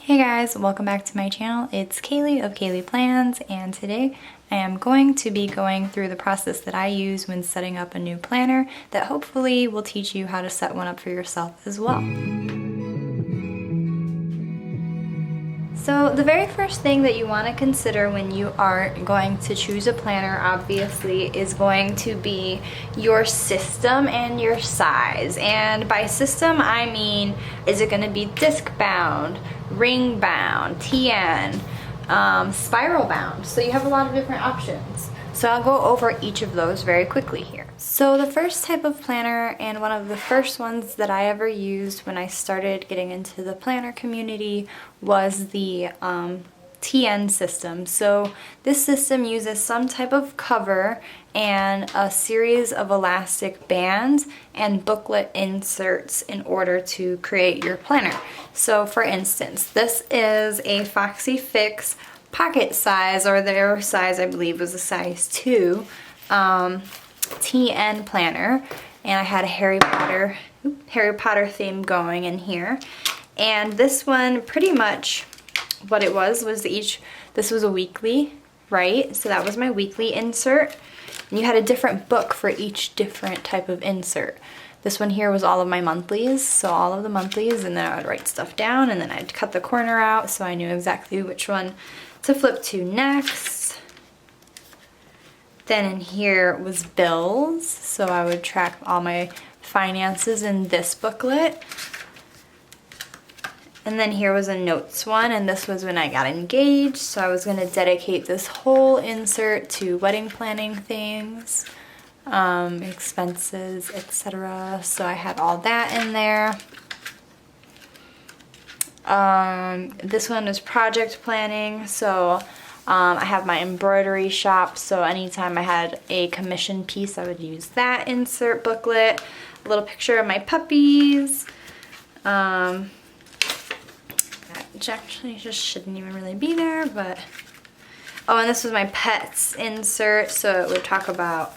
Hey guys, welcome back to my channel. It's Kaylee of Kaylee Plans, and today I am going to be going through the process that I use when setting up a new planner that hopefully will teach you how to set one up for yourself as well. So the very first thing that you want to consider when you are going to choose a planner, obviously, is going to be your system and your size. And by system, I mean, is it going to be disc bound, ring bound, TN, spiral bound? So you have a lot of different options. So I'll go over each of those very quickly here. So the first type of planner, and one of the first ones that I ever used when I started getting into the planner community, was the TN system. So this system uses some type of cover and a series of elastic bands and booklet inserts in order to create your planner. So for instance, this is a Foxy Fix pocket size, or their size I believe was a size 2 TN planner, and I had a Harry Potter theme going in here. And this one, pretty much what it was this was a weekly, right? So that was my weekly insert, and you had a different book for each different type of insert. This one here was all of my monthlies, so all of the monthlies, and then I would write stuff down, and then I'd cut the corner out so I knew exactly which one to flip to next. Then in here was bills, so I would track all my finances in this booklet. And then here was a notes one, and this was when I got engaged, so I was going to dedicate this whole insert to wedding planning things, expenses, etc. So I had all that in there. This one is project planning, so I have my embroidery shop, so anytime I had a commission piece I would use that insert booklet. A little picture of my puppies, that actually just shouldn't even really be there, but oh, and this was my pets insert, so it would talk about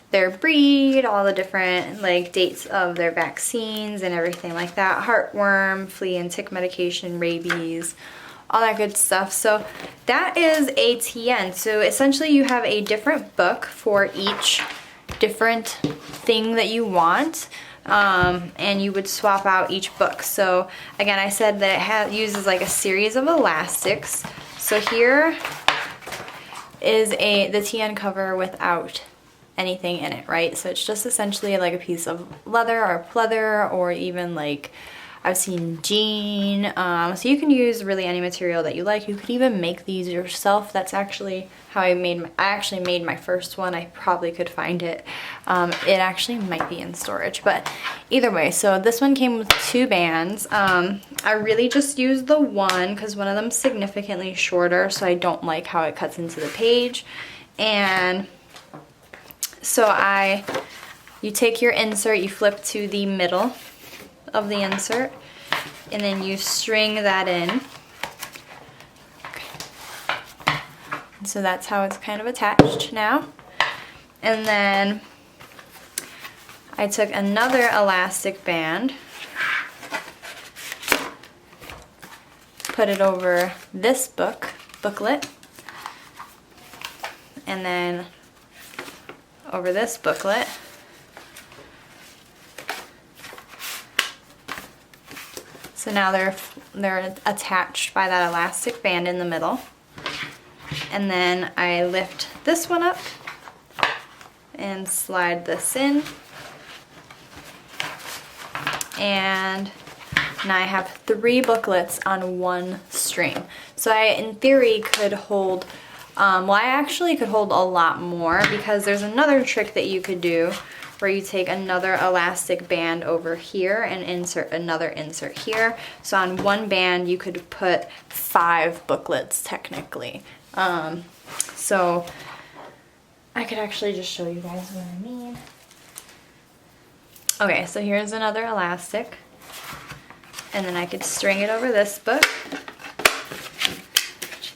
their breed, all the different like dates of their vaccines and everything like that, heartworm, flea and tick medication, rabies, all that good stuff. So that is a TN. So essentially you have a different book for each different thing that you want, and you would swap out each book. So again, I said that it uses like a series of elastics. So here is the TN cover without anything in it, right? So it's just essentially like a piece of leather or pleather, or even like I've seen jean. So you can use really any material that you like. You could even make these yourself. That's actually how I actually made my first one. I probably could find it. It actually might be in storage, but either way. So this one came with 2 bands. I really just used the one because one of them's significantly shorter, so I don't like how it cuts into the page. And so you take your insert, you flip to the middle of the insert, and then you string that in. Okay. So that's how it's kind of attached now. And then I took another elastic band, put it over this booklet, and then over this booklet. So now they're attached by that elastic band in the middle. And then I lift this one up and slide this in. And now I have 3 booklets on one string. So I, in theory, could hold, well, I actually could hold a lot more, because there's another trick that you could do where you take another elastic band over here and insert another insert here. So on one band you could put 5 booklets technically. So I could actually just show you guys what I mean. Okay, so here's another elastic, and then I could string it over this book. I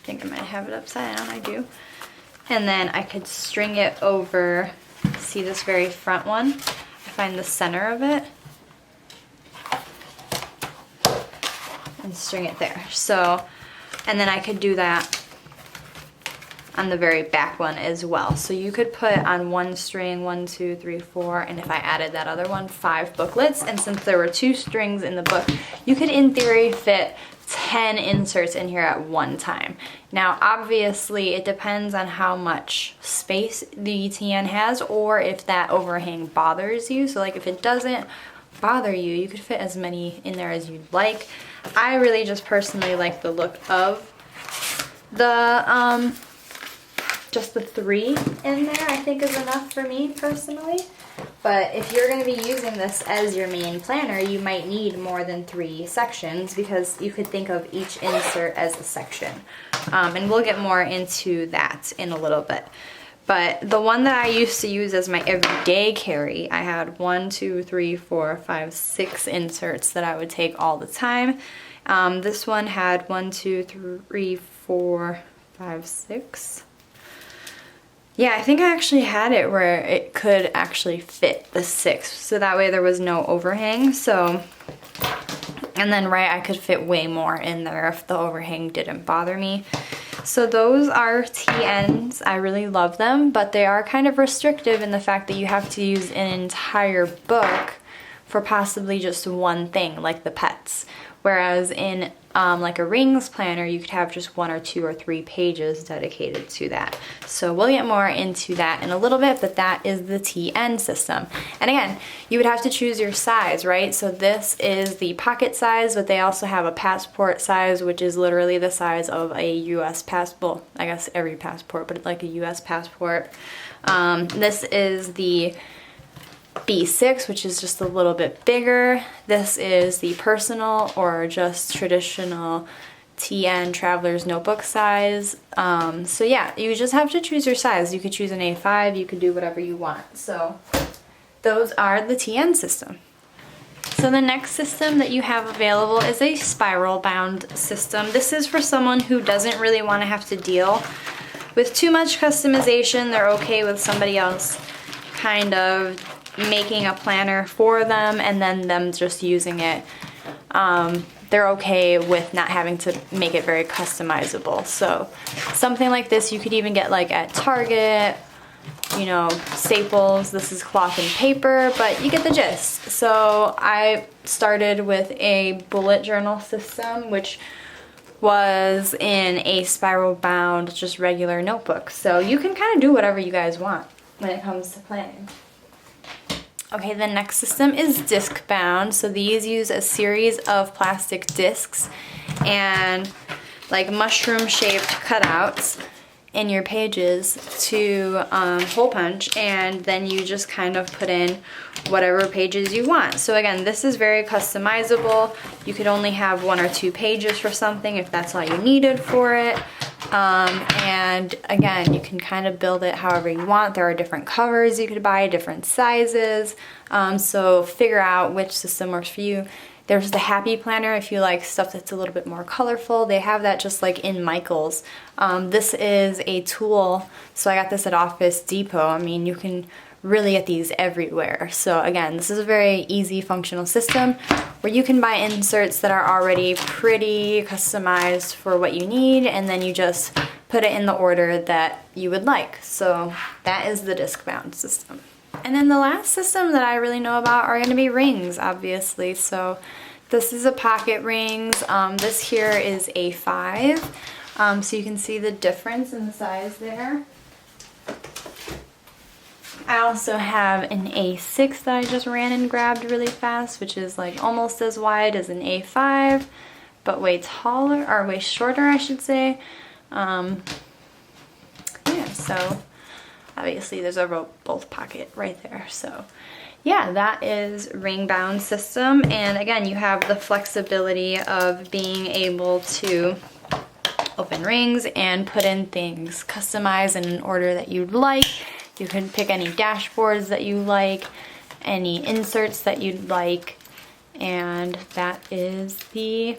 think I might have it upside down, I do. And then I could string it over, see this very front one? I find the center of it. and string it there. So, and then I could do that on the very back one as well. So you could put on one string 1, 2, 3, 4, and if I added that other one, 5 booklets. And since there were 2 strings in the book, you could in theory fit 10 inserts in here at one time. Now obviously it depends on how much space the TN has, or if that overhang bothers you. So like if it doesn't bother you, you could fit as many in there as you'd like. I really just personally like the look of the just the 3 in there, I think is enough for me personally. But if you're going to be using this as your main planner, you might need more than 3 sections, because you could think of each insert as a section. And we'll get more into that in a little bit. But the one that I used to use as my everyday carry, I had 1, 2, 3, 4, 5, 6 inserts that I would take all the time. This one had 1, 2, 3, 4, 5, 6. Yeah, I think I actually had it where it could actually fit the 6, so that way there was no overhang. So, and then I could fit way more in there if the overhang didn't bother me. So those are TNs. I really love them, but they are kind of restrictive in the fact that you have to use an entire book for possibly just one thing, like the pets. Whereas in like a rings planner, you could have just 1 or 2 or 3 pages dedicated to that. So we'll get more into that in a little bit, but that is the TN system. And again, you would have to choose your size, right? So this is the pocket size, but they also have a passport size, which is literally the size of a US passport. I guess every passport, but like a US passport. This is the B6, which is just a little bit bigger. This is the personal or just traditional TN traveler's notebook size. So yeah, you just have to choose your size. You could choose an A5, you could do whatever you want. So those are the TN system. So the next system that you have available is a spiral bound system. This is for someone who doesn't really want to have to deal with too much customization. They're okay with somebody else kind of making a planner for them and then them just using it. They're okay with not having to make it very customizable. So something like this you could even get like at Target, you know, Staples. This is cloth and paper, but you get the gist. So I started with a bullet journal system, which was in a spiral bound, just regular notebook. So you can kind of do whatever you guys want when it comes to planning. Okay, the next system is disc bound. So these use a series of plastic discs and like mushroom shaped cutouts in your pages to hole punch, and then you just kind of put in whatever pages you want. So again, this is very customizable. You could only have 1 or 2 pages for something if that's all you needed for it. And again, you can kind of build it however you want. There are different covers you could buy, different sizes. So figure out which system works for you. There's the Happy Planner if you like stuff that's a little bit more colorful. They have that just like in Michaels. This is a tool, so I got this at Office Depot. I mean, you can really get these everywhere. So again, this is a very easy functional system where you can buy inserts that are already pretty customized for what you need, and then you just put it in the order that you would like. So that is the disc bound system. And then the last system that I really know about are going to be rings, obviously. So this is a pocket rings. This here is A5. So you can see the difference in the size there. I also have an A6 that I just ran and grabbed really fast, which is like almost as wide as an A5, but way taller, or way shorter, I should say. Yeah, so obviously there's a rope bolt pocket right there. So yeah, that is ring bound system. And again, you have the flexibility of being able to open rings and put in things, customize in an order that you'd like. You can pick any dashboards that you like, any inserts that you'd like, and that is the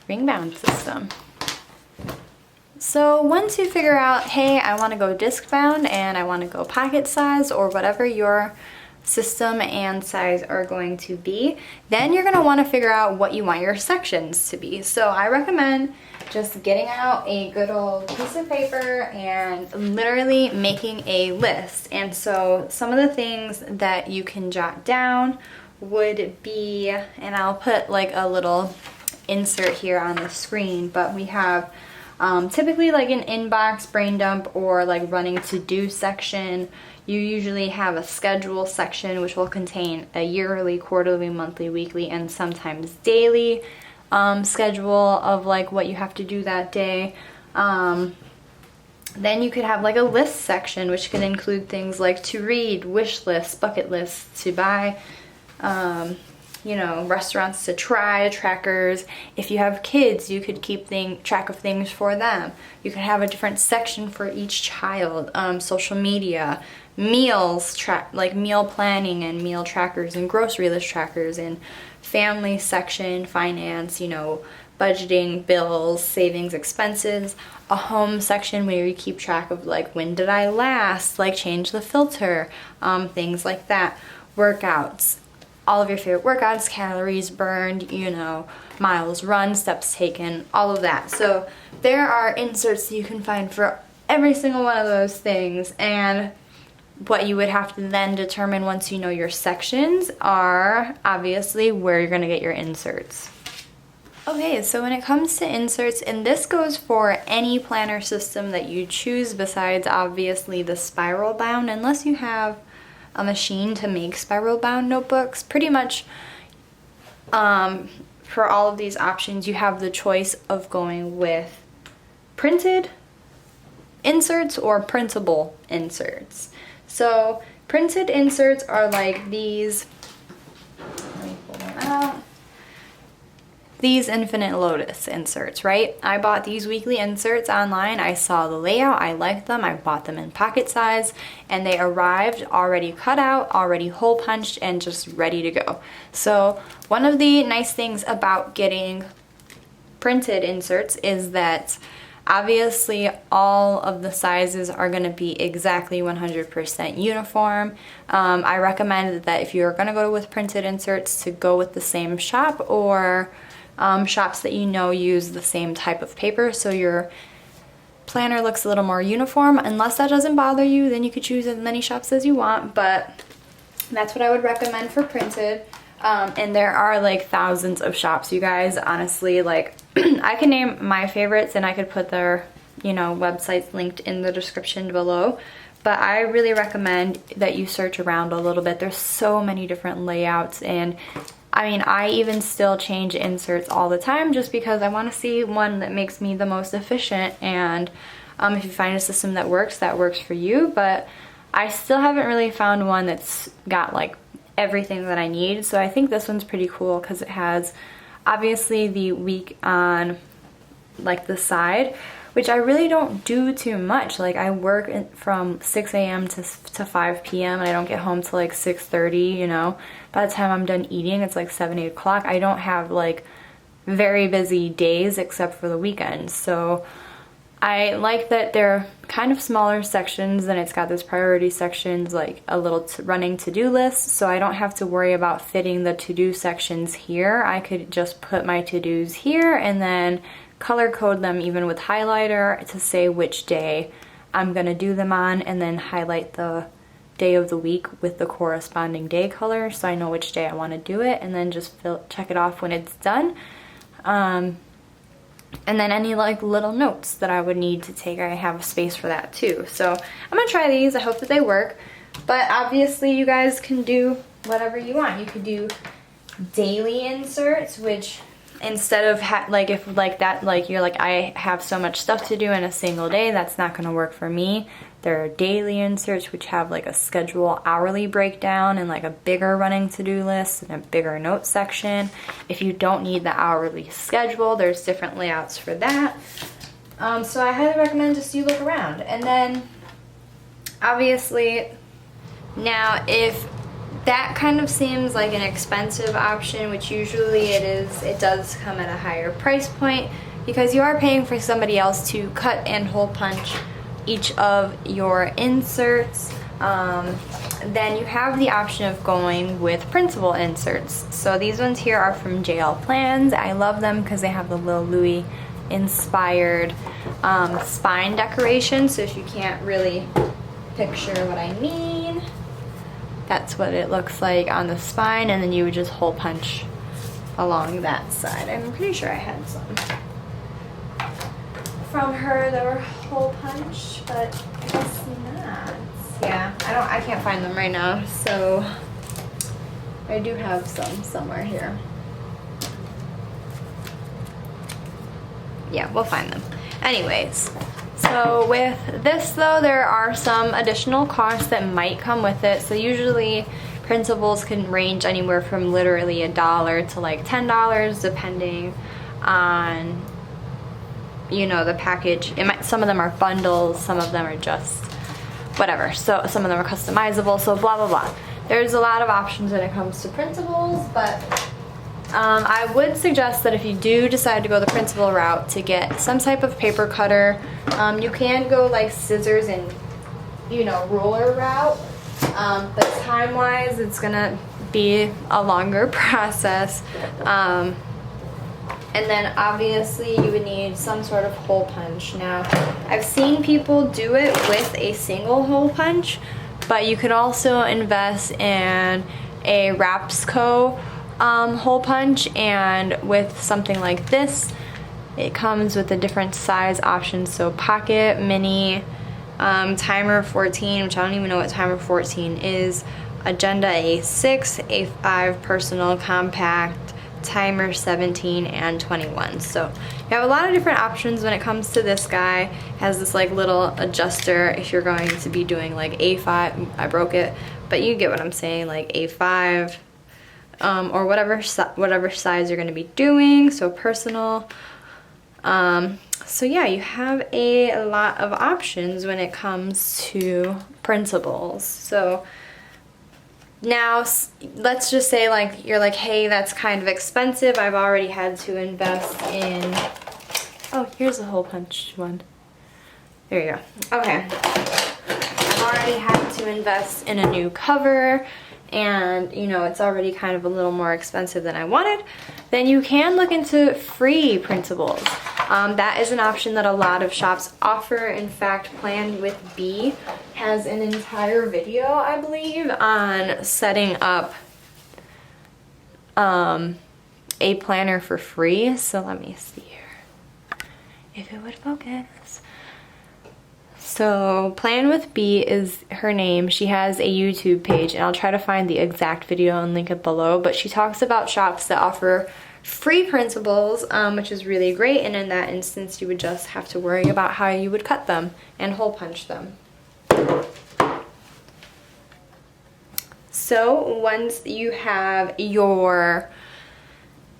ring bound system. So once you figure out, hey, I want to go disc bound and I want to go pocket size, or whatever your system and size are going to be. Then you're going to want to figure out what you want your sections to be. So I recommend just getting out a good old piece of paper and literally making a list. And so some of the things that you can jot down would be, and I'll put like a little insert here on the screen, but we have typically like an inbox, brain dump, or like running to-do section. You usually have a schedule section, which will contain a yearly, quarterly, monthly, weekly, and sometimes daily schedule of like what you have to do that day. Then you could have like a list section, which can include things like to read, wish lists, bucket lists, to buy, you know, restaurants to try, trackers. If you have kids, you could keep track of things for them. You could have a different section for each child. Social media, meals, like meal planning and meal trackers and grocery list trackers, and family section, finance, you know, budgeting, bills, savings, expenses. A home section where you keep track of like when did I last, like change the filter, things like that. Workouts, all of your favorite workouts, calories burned, you know, miles run, steps taken, all of that. So there are inserts that you can find for every single one of those things. And what you would have to then determine once you know your sections are obviously where you're going to get your inserts. Okay, so when it comes to inserts, and this goes for any planner system that you choose besides obviously the spiral bound, unless you have a machine to make spiral bound notebooks, pretty much for all of these options you have the choice of going with printed inserts or printable inserts. So printed inserts are like these, let me pull them out, these Infinite Lotus inserts, right? I bought these weekly inserts online. I saw the layout, I liked them, I bought them in pocket size, and they arrived already cut out, already hole punched, and just ready to go. So one of the nice things about getting printed inserts is that obviously all of the sizes are going to be exactly 100% uniform. I recommend that if you're going to go with printed inserts to go with the same shop or shops that you know use the same type of paper, so your planner looks a little more uniform. Unless that doesn't bother you, then you could choose as many shops as you want, but that's what I would recommend for printed. And there are like thousands of shops, you guys, honestly. Like I can name my favorites and I could put their, you know, websites linked in the description below, but I really recommend that you search around a little bit. There's so many different layouts, and I mean, I even still change inserts all the time just because I want to see one that makes me the most efficient. And if you find a system that works for you. But I still haven't really found one that's got like everything that I need. So I think this one's pretty cool because it has obviously the week on like the side, which I really don't do too much. Like I work from 6 a.m. to 5 p.m. and I don't get home till like 6:30, you know. By the time I'm done eating, it's like 7, 8 o'clock. I don't have like very busy days except for the weekends. So I like that they're kind of smaller sections, and it's got this priority sections, like a little running to-do list, so I don't have to worry about fitting the to-do sections here. I could just put my to-dos here and then color code them even with highlighter to say which day I'm gonna do them on, and then highlight the day of the week with the corresponding day color so I know which day I want to do it, and then just check it off when it's done. And then any like little notes that I would need to take, I have space for that too. So I'm gonna try these. I hope that they work, but obviously you guys can do whatever you want. You could do daily inserts, which instead of like if like that, like you're like, I have so much stuff to do in a single day, that's not gonna work for me. There are daily inserts which have like a schedule hourly breakdown and like a bigger running to-do list and a bigger notes section. If you don't need the hourly schedule, there's different layouts for that. So I highly recommend just you look around. And then obviously now if that kind of seems like an expensive option, which usually it is, it does come at a higher price point because you are paying for somebody else to cut and hole punch each of your inserts. Then you have the option of going with printable inserts. So these ones here are from JL Plans. I love them because they have the Lil Louis inspired spine decoration. So if you can't really picture what I mean, that's what it looks like on the spine, and then you would just hole punch along that side. I'm pretty sure I had some from her that were hole punch, but I guess not. Yeah, I can't find them right now, so I do have some somewhere here. Yeah, we'll find them. Anyways, so with this though, there are some additional costs that might come with it. So usually printables can range anywhere from literally $1 to like $10, depending on, you know, the package. Some of them are bundles, some of them are just whatever. So some of them are customizable, so blah blah blah. There's a lot of options when it comes to printables, but I would suggest that if you do decide to go the printable route, to get some type of paper cutter. You can go like scissors and, you know, ruler route, but time-wise it's gonna be a longer process. And then obviously you would need some sort of hole punch. Now, I've seen people do it with a single hole punch, but you could also invest in a Rapsco hole punch, and with something like this, it comes with the different size options. So pocket, mini, timer 14, which I don't even know what timer 14 is, agenda A6, A5 personal, compact, timer 17, and 21. So you have a lot of different options when it comes to this guy. It has this like little adjuster if you're going to be doing like A5, I broke it, but you get what I'm saying, like A5, or whatever size you're going to be doing, so personal. So yeah, you have a lot of options when it comes to printables. So now let's just say like you're like, hey, that's kind of expensive. I've already had to invest in, oh, here's a hole punch one. There you go. Okay. I've already had to invest in a new cover, and you know it's already kind of a little more expensive than I wanted. Then you can look into free printables. That is an option that a lot of shops offer. In fact, Plan with B has an entire video, I believe, on setting up a planner for free. So let me see here if it would focus. So Plan with B is her name. She has a YouTube page, and I'll try to find the exact video and link it below, but she talks about shops that offer free printables, which is really great, and in that instance you would just have to worry about how you would cut them and hole punch them. So once you have your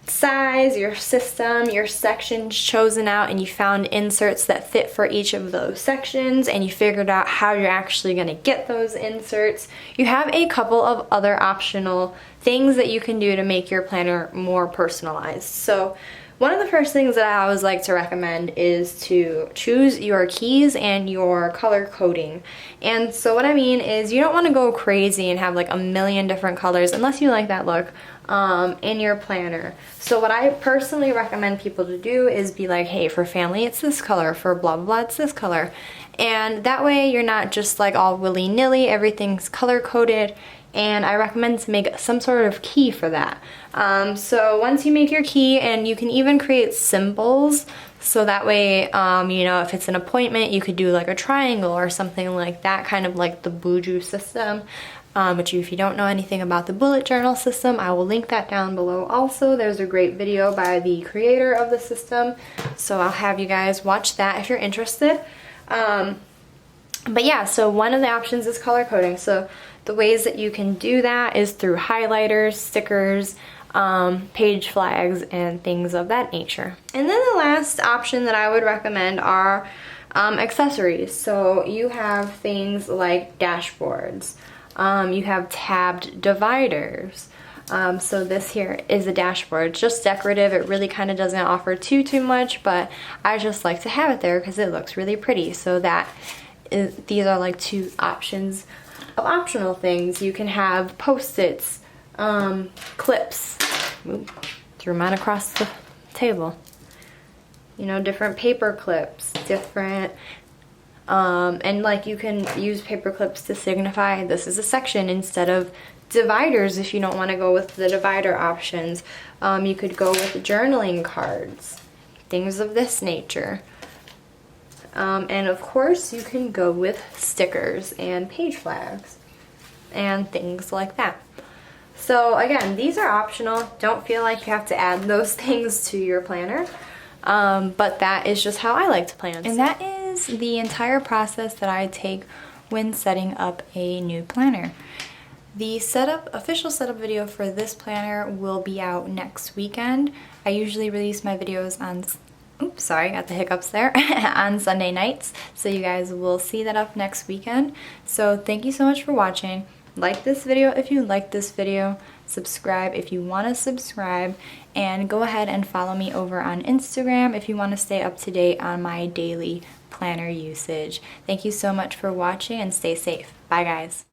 size, your system, your sections chosen out, and you found inserts that fit for each of those sections, and you figured out how you're actually going to get those inserts, you have a couple of other optional things that you can do to make your planner more personalized. So one of the first things that I always like to recommend is to choose your keys and your color coding. And so what I mean is, you don't want to go crazy and have like a million different colors unless you like that look in your planner. So what I personally recommend people to do is be like, hey, for family it's this color, for blah blah blah it's this color. And that way you're not just like all willy-nilly, everything's color coded. And I recommend to make some sort of key for that. So once you make your key, and you can even create symbols, so that way, you know, if it's an appointment, you could do like a triangle or something like that, kind of like the Buju system. Which if you don't know anything about the bullet journal system, I will link that down below also. There's a great video by the creator of the system, so I'll have you guys watch that if you're interested. But yeah, so one of the options is color coding. So the ways that you can do that is through highlighters, stickers, page flags, and things of that nature. And then the last option that I would recommend are accessories. So you have things like dashboards. You have tabbed dividers. So this here is a dashboard. It's just decorative. It really kind of doesn't offer too much, but I just like to have it there because it looks really pretty. So that is, these are like two options of optional things. You can have Post-its, clips. Ooh, threw mine across the table. You know, different paper clips, different, and like you can use paper clips to signify this is a section instead of dividers if you don't want to go with the divider options. You could go with journaling cards, things of this nature. And of course you can go with stickers and page flags and things like that. So again, these are optional. Don't feel like you have to add those things to your planner. But that is just how I like to plan. And that is the entire process that I take when setting up a new planner. The official setup video for this planner will be out next weekend. I usually release my videos on, oops, sorry, got the hiccups there, on Sunday nights. So you guys will see that up next weekend. So thank you so much for watching. Like this video if you like this video, subscribe if you want to subscribe, and go ahead and follow me over on Instagram if you want to stay up to date on my daily planner usage. Thank you so much for watching and stay safe. Bye guys.